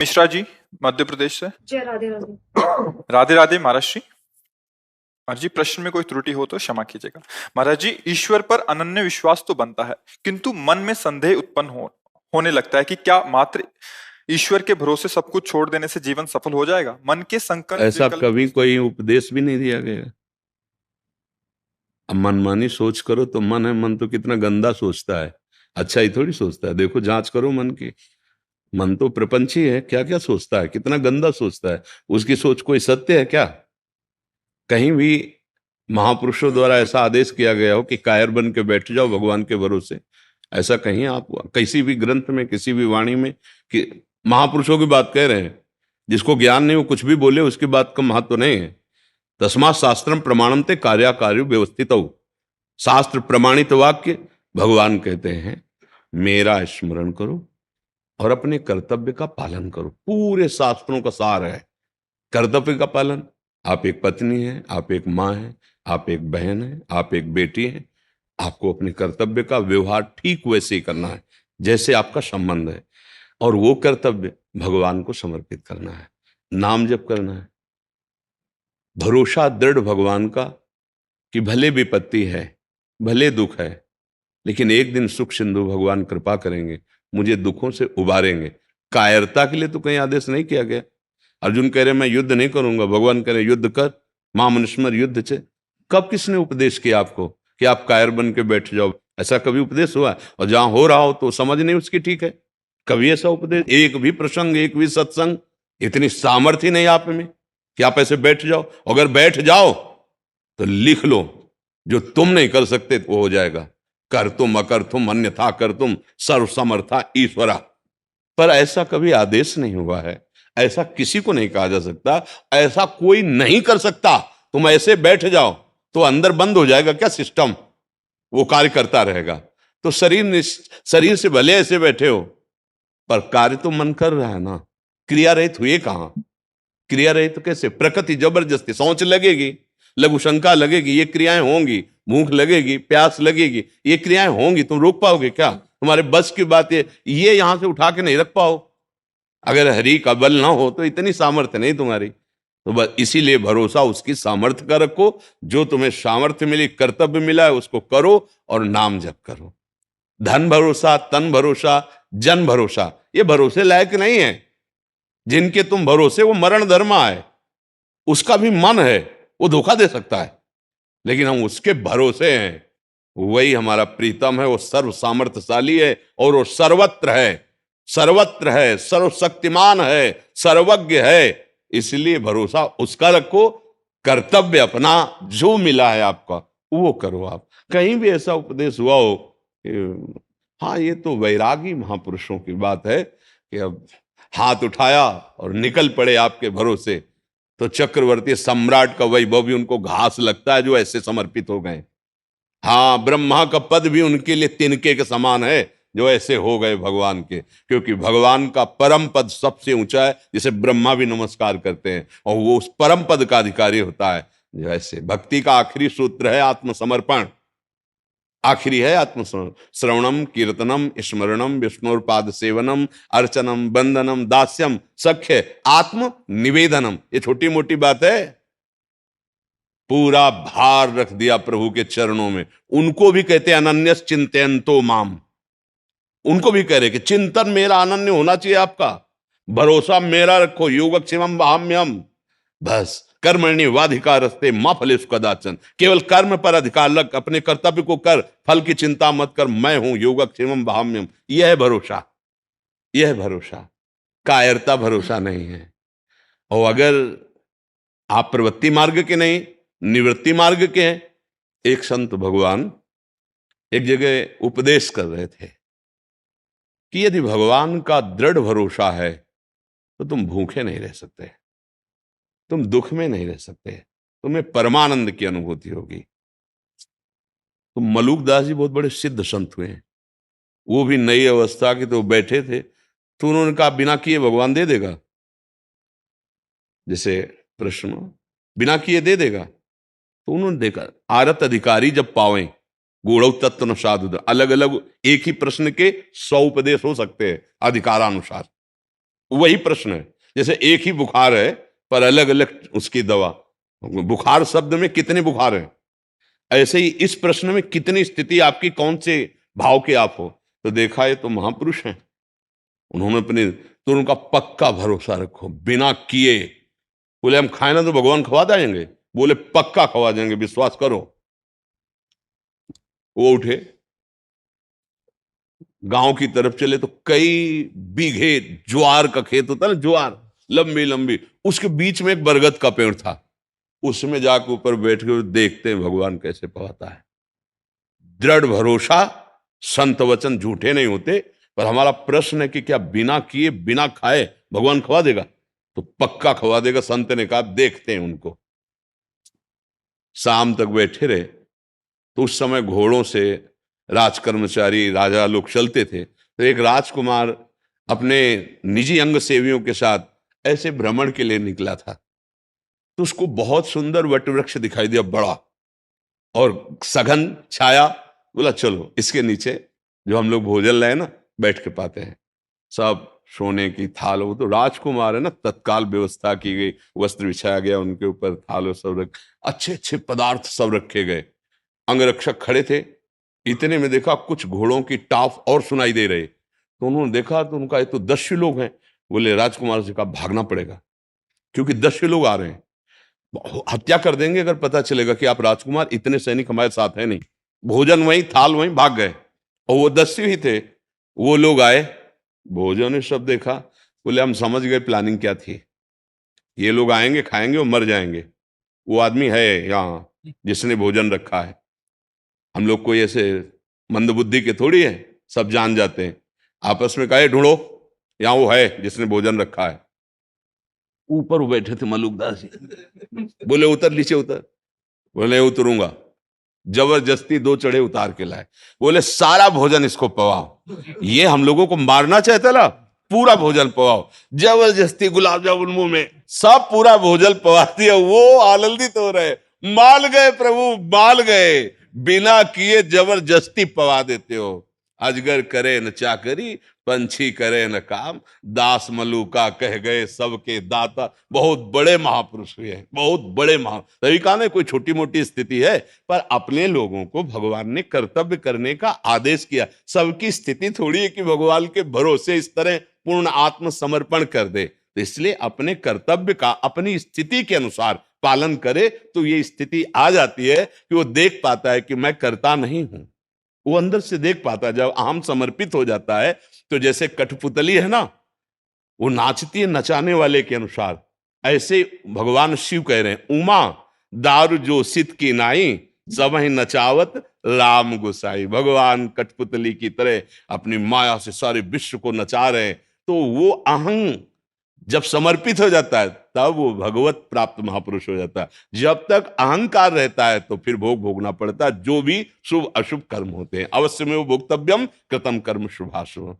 मिश्रा जी, मध्य प्रदेश से। जय राधे राधे। राधे राधे महाराज जी। महाराज जी, प्रश्न में कोई त्रुटि हो तो क्षमा कीजिएगा। महाराज जी, ईश्वर पर अनन्य विश्वास तो बनता है, किंतु मन में संदेह उत्पन्न होने लगता है कि क्या मात्र ईश्वर के भरोसे सब कुछ छोड़ देने से जीवन सफल हो जाएगा। मन के संकल्प ऐसा विकल्प कभी कोई उपदेश भी नहीं दिया गया। अब मनमानी सोच करो तो मन है, मन तो कितना गंदा सोचता है, अच्छा ही थोड़ी सोचता है। देखो जांच करो मन की, मन तो प्रपंची है, क्या क्या सोचता है, कितना गंदा सोचता है। उसकी सोच कोई सत्य है क्या? कहीं भी महापुरुषों द्वारा ऐसा आदेश किया गया हो कि कायर बन के बैठ जाओ भगवान के भरोसे? ऐसा कहीं आप किसी भी ग्रंथ में, किसी भी वाणी में कि महापुरुषों की बात कह रहे हैं? जिसको ज्ञान नहीं वो कुछ भी बोले, उसकी बात का महत्व नहीं है। तस्मात् शास्त्रम प्रमाणम ते कार्याकार्य व्यवस्थित हो। शास्त्र प्रमाणित वाक्य भगवान कहते हैं मेरा स्मरण करो और अपने कर्तव्य का पालन करो। पूरे शास्त्रों का सार है कर्तव्य का पालन। आप एक पत्नी हैं, आप एक माँ हैं, आप एक बहन हैं, आप एक बेटी हैं। आपको अपने कर्तव्य का व्यवहार ठीक वैसे ही करना है जैसे आपका संबंध है, और वो कर्तव्य भगवान को समर्पित करना है, नाम जप करना है। भरोसा दृढ़ भगवान का कि भले विपत्ति है, भले दुख है, लेकिन एक दिन सुख सिंधु भगवान कृपा करेंगे, मुझे दुखों से उबारेंगे। कायरता के लिए तो कहीं आदेश नहीं किया गया। अर्जुन कह रहे मैं युद्ध नहीं करूंगा, भगवान कह रहे युद्ध कर, मां मनुष्मर युद्ध से। कब किसने उपदेश किया आपको कि आप कायर बन के बैठ जाओ? ऐसा कभी उपदेश हुआ? और जहां हो रहा हो तो समझ नहीं उसकी ठीक है। कभी ऐसा उपदेश, एक भी प्रसंग, एक भी सत्संग, इतनी सामर्थ्य नहीं आप में कि आप ऐसे बैठ जाओ। अगर बैठ जाओ तो लिख लो, जो तुम नहीं कर सकते वो हो जाएगा। कर तुम अकर तुम अन्यथा कर तुम सर्व समर्था ईश्वरा। पर ऐसा कभी आदेश नहीं हुआ है, ऐसा किसी को नहीं कहा जा सकता, ऐसा कोई नहीं कर सकता। तुम ऐसे बैठ जाओ तो अंदर बंद हो जाएगा क्या सिस्टम? वो कार्य करता रहेगा। तो शरीर से भले ऐसे बैठे हो, पर कार्य तो मन कर रहा है ना। क्रिया रहित हुए कहां? क्रिया रहित तो कैसे? प्रकृति जबरदस्ती, सोच लगेगी, लघु शंका लगेगी, ये क्रियाएं होंगी, भूख लगेगी, प्यास लगेगी, ये क्रियाएं होंगी। तुम रोक पाओगे क्या? तुम्हारे बस की बात ये यहां से उठा के नहीं रख पाओ। अगर हरि का बल ना हो तो इतनी सामर्थ्य नहीं तुम्हारी। तो बस इसीलिए भरोसा उसकी सामर्थ्य का रखो। जो तुम्हें सामर्थ्य मिली, कर्तव्य मिला है, उसको करो और नाम जप करो। धन भरोसा, तन भरोसा, जन भरोसा, ये भरोसे लायक नहीं है। जिनके तुम भरोसे वो मरण धर्मा है, उसका भी मन है, वो धोखा दे सकता है, लेकिन हम उसके भरोसे हैं। वही हमारा प्रीतम है, वो सर्व सामर्थ्यशाली है और वो सर्वत्र है, सर्वत्र है, सर्वशक्तिमान है, सर्वज्ञ है। इसलिए भरोसा उसका रखो। कर्तव्य अपना जो मिला है आपका वो करो। आप कहीं भी ऐसा उपदेश हुआ हो हाँ, ये तो वैरागी महापुरुषों की बात है कि अब हाथ उठाया और निकल पड़े आपके भरोसे, तो चक्रवर्ती सम्राट का वैभव भी उनको घास लगता है जो ऐसे समर्पित हो गए। हाँ, ब्रह्मा का पद भी उनके लिए तिनके के समान है जो ऐसे हो गए भगवान के, क्योंकि भगवान का परम पद सबसे ऊंचा है, जिसे ब्रह्मा भी नमस्कार करते हैं, और वो उस परम पद का अधिकारी होता है। जो ऐसे भक्ति का आखिरी सूत्र है आत्मसमर्पण। आखिरी है श्रवणम कीर्तनम स्मरणम विष्णुपाद सेवनम अर्चनम बंदनम दास्यम सख्य आत्म निवेदनम। ये छोटी मोटी बात है, पूरा भार रख दिया प्रभु के चरणों में। उनको भी कहते हैं अनन्यस चिंतयन्तो माम। उनको भी कह रहे कि चिंतन मेरा अनन्य होना चाहिए, आपका भरोसा मेरा रखो। योगक्षेमम वहाम्यम, बस कर्मण्य वाधिकारस्ते मां फलेषु कदाचन। केवल कर्म पर अधिकार लग, अपने कर्तव्य को कर, फल की चिंता मत कर। मैं हूं योगक्षेमम वहाम्यम। यह है भरोसा, यह है भरोसा। कायरता भरोसा नहीं है। और अगर आप प्रवृत्ति मार्ग के नहीं, निवृत्ति मार्ग के हैं। एक संत भगवान एक जगह उपदेश कर रहे थे कि यदि भगवान का दृढ़ भरोसा है तो तुम भूखे नहीं रह सकते, तुम दुख में नहीं रह सकते, तुम्हें परमानंद की अनुभूति होगी। तो मलूकदास जी बहुत बड़े सिद्ध संत हुए हैं। वो भी नई अवस्था के, तो बैठे थे, तो उन्होंने कहा बिना किए भगवान दे देगा। जैसे प्रश्न बिना किए दे देगा, तो उन्होंने देखा आरत अधिकारी जब पावे गूढ़ तत्व न साधु। अलग अलग एक ही प्रश्न के 100 उपदेश हो सकते हैं अधिकारानुसार। वही प्रश्न है। जैसे एक ही बुखार है पर अलग अलग उसकी दवा, बुखार शब्द में कितने बुखार हैं, ऐसे ही इस प्रश्न में कितनी स्थिति आपकी, कौन से भाव के आप हो। तो देखा ये तो महापुरुष हैं, उन्होंने अपने, तो उनका पक्का भरोसा रखो बिना किए। बोले हम खाए ना तो भगवान खवा देंगे, बोले पक्का खवा देंगे, विश्वास करो। वो उठे, गांव की तरफ चले तो कई बीघे ज्वार का खेत होता है ना, ज्वार लंबी लंबी, उसके बीच में एक बरगद का पेड़ था। उसमें जाकर ऊपर बैठ के देखते हैं भगवान कैसे पवाता है। दृढ़ भरोसा, संत वचन झूठे नहीं होते। पर हमारा प्रश्न है कि क्या बिना किए बिना खाए भगवान खवा देगा? तो पक्का खवा देगा। संत ने कहा देखते हैं उनको। शाम तक बैठे रहे तो उस समय घोड़ों से राजकर्मचारी राजा लोग चलते थे। तो एक राजकुमार अपने निजी अंग सेवियों के साथ ऐसे भ्रमण के लिए निकला था। तो उसको बहुत सुंदर वटवृक्ष दिखाई दिया, बड़ा और सघन छाया। बोला चलो इसके नीचे जो हम लोग भोजन लाए ना बैठ के पाते हैं। सब सोने की थाल, वो तो राजकुमार है ना, तत्काल व्यवस्था की गई, वस्त्र बिछाया गया उनके ऊपर, थाल सब रख, अच्छे अच्छे पदार्थ सब रखे गए। अंगरक्षक खड़े थे। इतने में देखा कुछ घोड़ों की टाप और सुनाई दे रहे। तो उन्होंने देखा तो उनका ये तो 10 लोग हैं। बोले राजकुमार से कहा भागना पड़ेगा क्योंकि 10 लोग आ रहे हैं, हत्या कर देंगे अगर पता चलेगा कि आप राजकुमार, इतने सैनिक हमारे साथ है नहीं। भोजन वहीं, थाल वहीं, भाग गए। और वो 10 ही थे। वो लोग आए, भोजन ने सब देखा, बोले हम समझ गए प्लानिंग क्या थी, ये लोग आएंगे खाएंगे और मर जाएंगे। वो आदमी है यहाँ जिसने भोजन रखा है, हम लोग कोई ऐसे मंदबुद्धि के थोड़ी है, सब जान जाते हैं। आपस में कहे ढूंढो, यहाँ वो है जिसने भोजन रखा है। ऊपर वो बैठे थे मलुकदास जी। बोले उतर, नीचे उतर। बोले उतरूंगा। जबरदस्ती 2 चढ़े उतार के लाए। बोले सारा भोजन इसको पवाओ, ये हम लोगों को मारना चाहता ना, पूरा भोजन पवाओ। जबरदस्ती गुलाब जामुन मुंह में, सब पूरा भोजन पवा दिया। वो आनंदित हो रहे, माल गए प्रभु, माल गए, बिना किए जबरदस्ती पवा देते हो। अजगर करे न चाकरी, पंछी करे न काम, दास मलूका कह गए सबके दाता। बहुत बड़े महापुरुष हुए हैं, बहुत बड़े तभी कहा ना कोई छोटी मोटी स्थिति है, पर अपने लोगों को भगवान ने कर्तव्य करने का आदेश किया। सबकी स्थिति थोड़ी है कि भगवान के भरोसे इस तरह पूर्ण आत्मसमर्पण कर दे। तो इसलिए अपने कर्तव्य का अपनी स्थिति के अनुसार पालन करे तो ये स्थिति आ जाती है कि वो देख पाता है कि मैं करता नहीं हूं। वो अंदर से देख पाता है। जब अहम समर्पित हो जाता है तो जैसे कठपुतली है ना, वो नाचती है नचाने वाले के अनुसार, ऐसे भगवान शिव कह रहे हैं उमा दारू जो सित की नाई, सब ही नचावत राम गोसाई। भगवान कठपुतली की तरह अपनी माया से सारे विश्व को नचा रहे हैं। तो वो अहं जब समर्पित हो जाता है तब वो भगवत प्राप्त महापुरुष हो जाता है। जब तक अहंकार रहता है तो फिर भोग भोगना पड़ता है, जो भी शुभ अशुभ कर्म होते हैं। अवश्य में वो भोक्तव्यम कृतम कर्म शुभाशुभ।